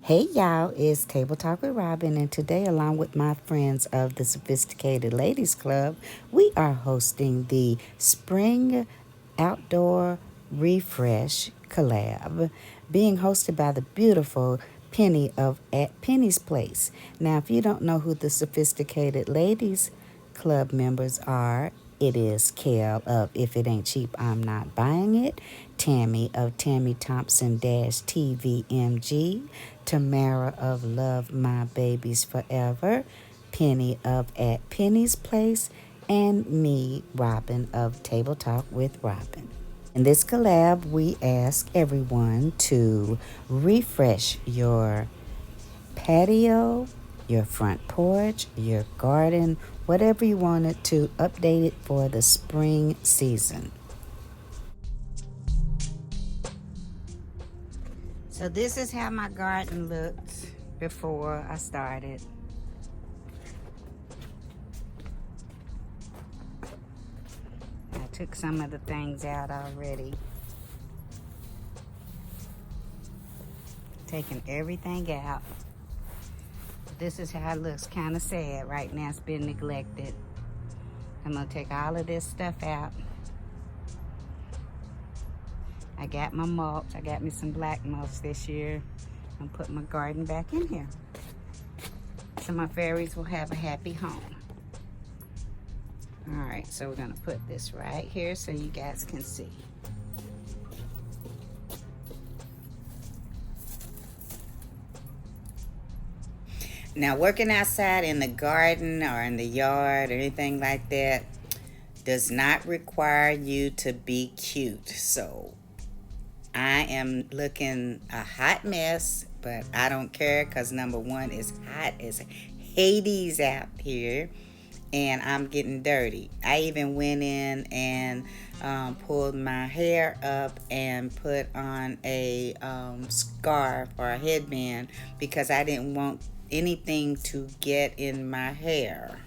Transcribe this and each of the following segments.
Hey y'all, it's Table Talk with Robin, and today, along with my friends of the Sophisticated Ladies Club, we are hosting the Spring Outdoor Refresh Collab, being hosted by the beautiful Penny of At Penny's Place. Now, if you don't know who the Sophisticated Ladies Club members are, it is Kel of If It Ain't Cheap, I'm Not Buying It, Tammy of Tammy Thompson tvmg, Tamara of Lovemybabiesforever, Penny of At Penny's Place, and me, Robin of Table Talk with Robin. In this collab, we ask everyone to refresh your patio, your front porch, your garden, whatever you wanted to update it for the spring season. So this is how my garden looked before I started. I took some of the things out already. Taking everything out. This is how it looks, kind of sad right now. It's been neglected. I'm gonna take all of this stuff out. I got my mulch. I got me some black mulch this year. I'm putting my garden back in here. So my fairies will have a happy home. All right, so we're gonna put this right here so you guys can see. Now, working outside in the garden or in the yard or anything like that does not require you to be cute. So I am looking a hot mess, but I don't care because number one, it's hot as Hades out here and I'm getting dirty. I even went in and pulled my hair up and put on a scarf or a headband because I didn't want anything to get in my hair.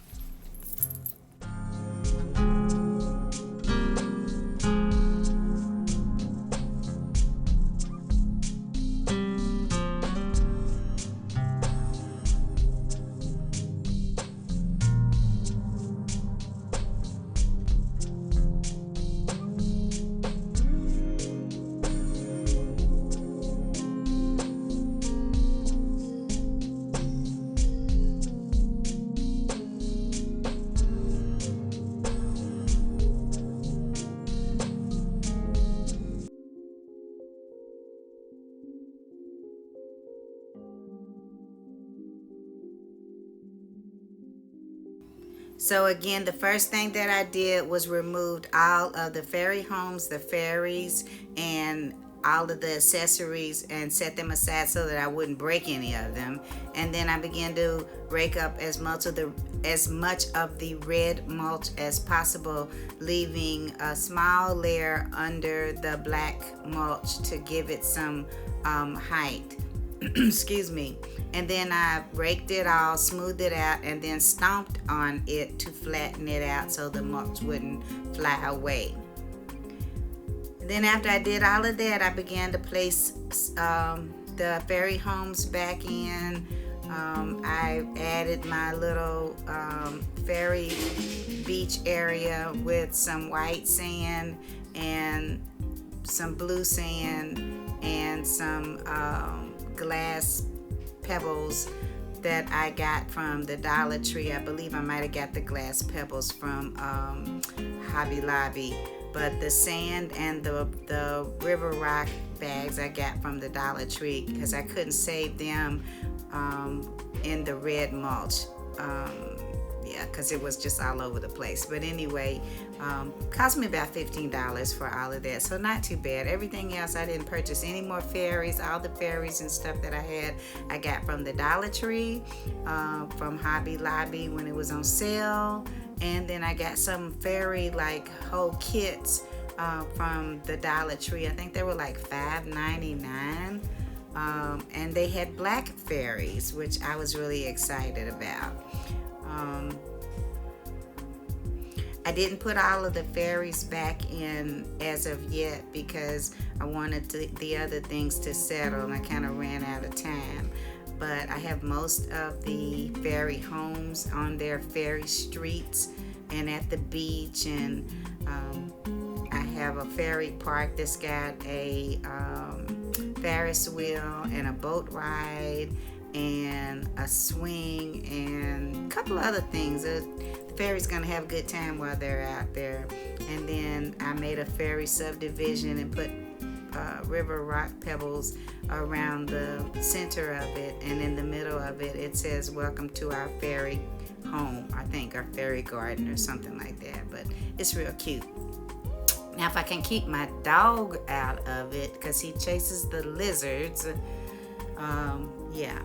So again, the first thing that I did was removed all of the fairy homes, the fairies, and all of the accessories and set them aside so that I wouldn't break any of them. And then I began to rake up as much of the red mulch as possible, leaving a small layer under the black mulch to give it some height. Excuse me. And then I raked it all, smoothed it out, and then stomped on it to flatten it out so the mulch wouldn't fly away. And then after I did all of that, I began to place the fairy homes back in. I added my little fairy beach area with some white sand and some blue sand and some glass pebbles that I got from the Dollar Tree. I believe I might have got the glass pebbles from Hobby Lobby, but the sand and the river rock bags I got from the Dollar Tree because I couldn't save them in the red mulch. Because it was just all over the place. But anyway, cost me about $15 for all of that, so not too bad. Everything else, I didn't purchase any more fairies. All the fairies and stuff that I had, I got from the Dollar Tree, from Hobby Lobby when it was on sale, and then I got some fairy like whole kits from the Dollar Tree. I think they were like $5.99. And they had black fairies, which I was really excited about. I didn't put all of the fairies back in as of yet because I wanted the other things to settle, and I kind of ran out of time. But I have most of the fairy homes on their fairy streets and at the beach, and I have a fairy park that's got a Ferris wheel and a boat ride and a swing and a couple other things. The fairy's gonna have a good time while they're out there. And then I made a fairy subdivision and put river rock pebbles around the center of it, and in the middle of it, it says welcome to our fairy home, I think, our fairy garden or something like that. But it's real cute. Now if I can keep my dog out of it because he chases the lizards, yeah,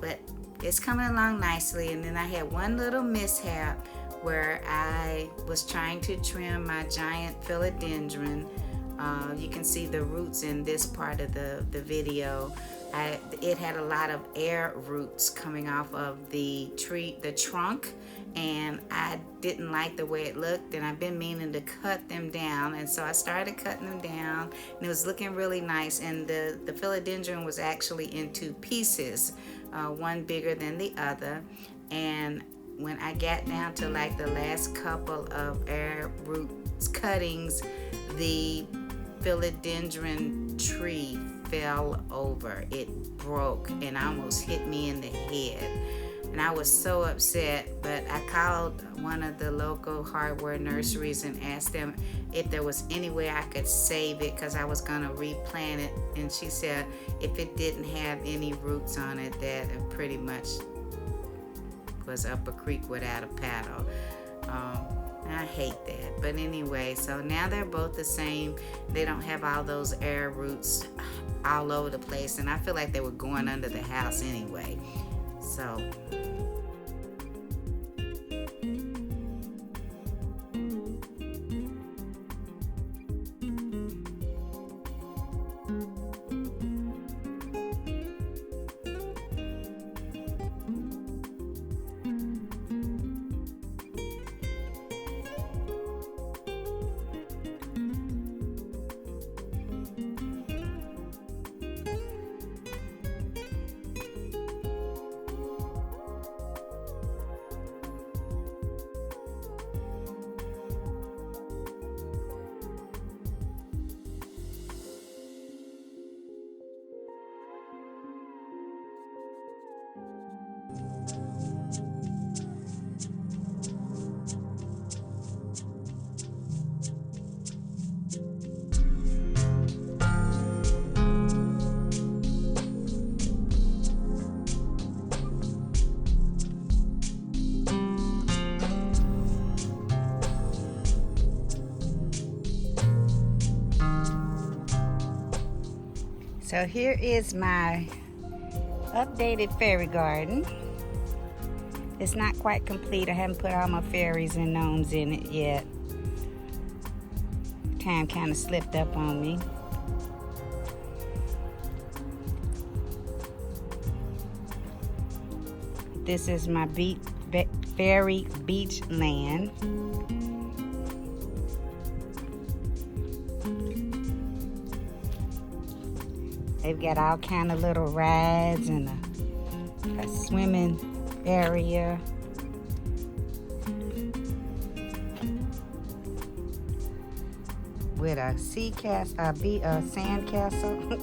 but it's coming along nicely. And then I had one little mishap where I was trying to trim my giant philodendron. You can see the roots in this part of the video. It had a lot of air roots coming off of the trunk, and I didn't like the way it looked, and I've been meaning to cut them down, and so I started cutting them down, and it was looking really nice. And the philodendron was actually in two pieces, one bigger than the other. And when I got down to like the last couple of air roots cuttings, the philodendron tree fell over. It broke and almost hit me in the head, and I was so upset. But I called one of the local hardware nurseries and asked them if there was any way I could save it because I was going to replant it, and she said if it didn't have any roots on it, that it pretty much was up a creek without a paddle. I hate that. But anyway, so now they're both the same. They don't have all those air roots all over the place, and I feel like they were going under the house anyway. So So here is my updated fairy garden. It's not quite complete. I haven't put all my fairies and gnomes in it yet. Time kind of slipped up on me. This is my fairy beach land. They've got all kind of little rides and a swimming area. With a sand castle,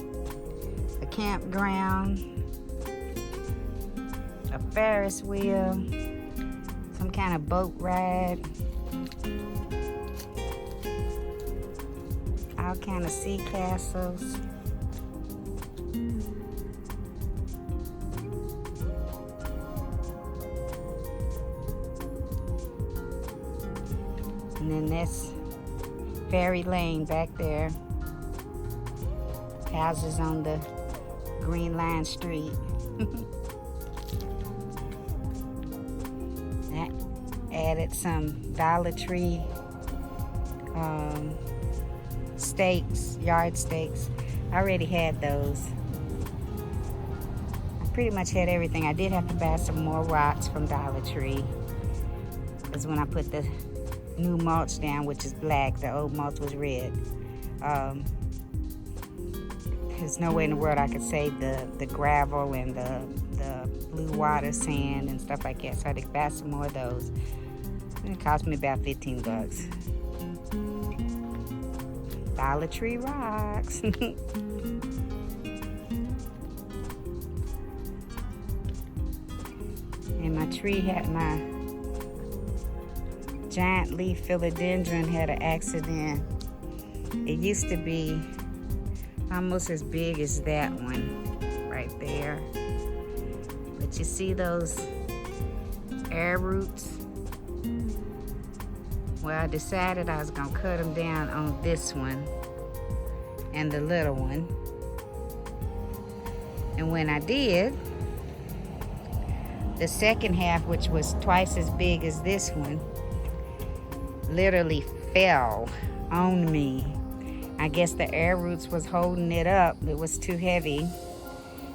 a campground, a Ferris wheel, some kind of boat ride, all kind of sea castles. And then that's Fairy Lane back there. Houses on the Green Line Street. That added some Dollar Tree stakes, yard stakes. I already had those. I pretty much had everything. I did have to buy some more rocks from Dollar Tree, because when I put the new mulch down, which is black. The old mulch was red. There's no way in the world I could save the gravel and the blue water sand and stuff like that. So I had to buy some more of those. And it cost me about $15. Dollar Tree rocks. And my tree had my giant leaf philodendron had an accident. It used to be almost as big as that one right there. But you see those air roots? Well, I decided I was gonna cut them down on this one and the little one. And when I did, the second half, which was twice as big as this one, literally fell on me. I guess the air roots was holding it up. It was too heavy.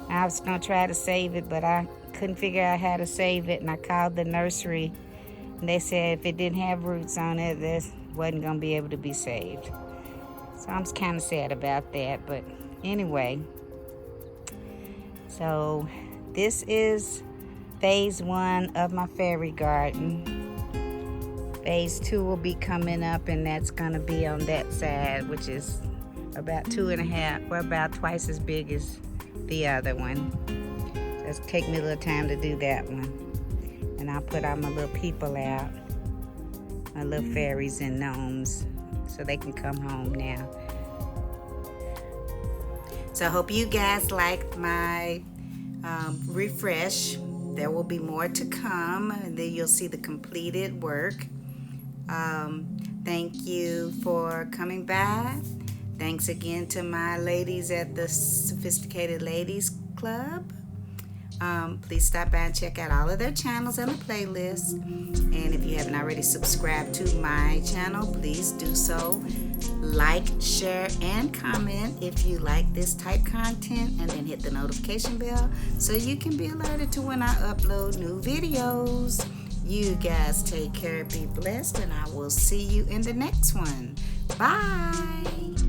I was gonna try to save it, but I couldn't figure out how to save it, and I called the nursery, and they said if it didn't have roots on it, this wasn't gonna be able to be saved. So I'm kind of sad about that, but anyway. So this is phase 1 of my fairy garden. Phase 2 will be coming up, and that's gonna be on that side, which is about 2.5, or about twice as big as the other one. So it's take me a little time to do that one. And I'll put all my little people out, my little fairies and gnomes, so they can come home now. So I hope you guys liked my refresh. There will be more to come, and then you'll see the completed work. Thank you for coming by. Thanks again to my ladies at the Sophisticated Ladies Club. Please stop by and check out all of their channels and the playlist. And if you haven't already subscribed to my channel, please do so. Like, share, and comment if you like this type content, and then hit the notification bell so you can be alerted to when I upload new videos. You guys take care, be blessed, and I will see you in the next one. Bye.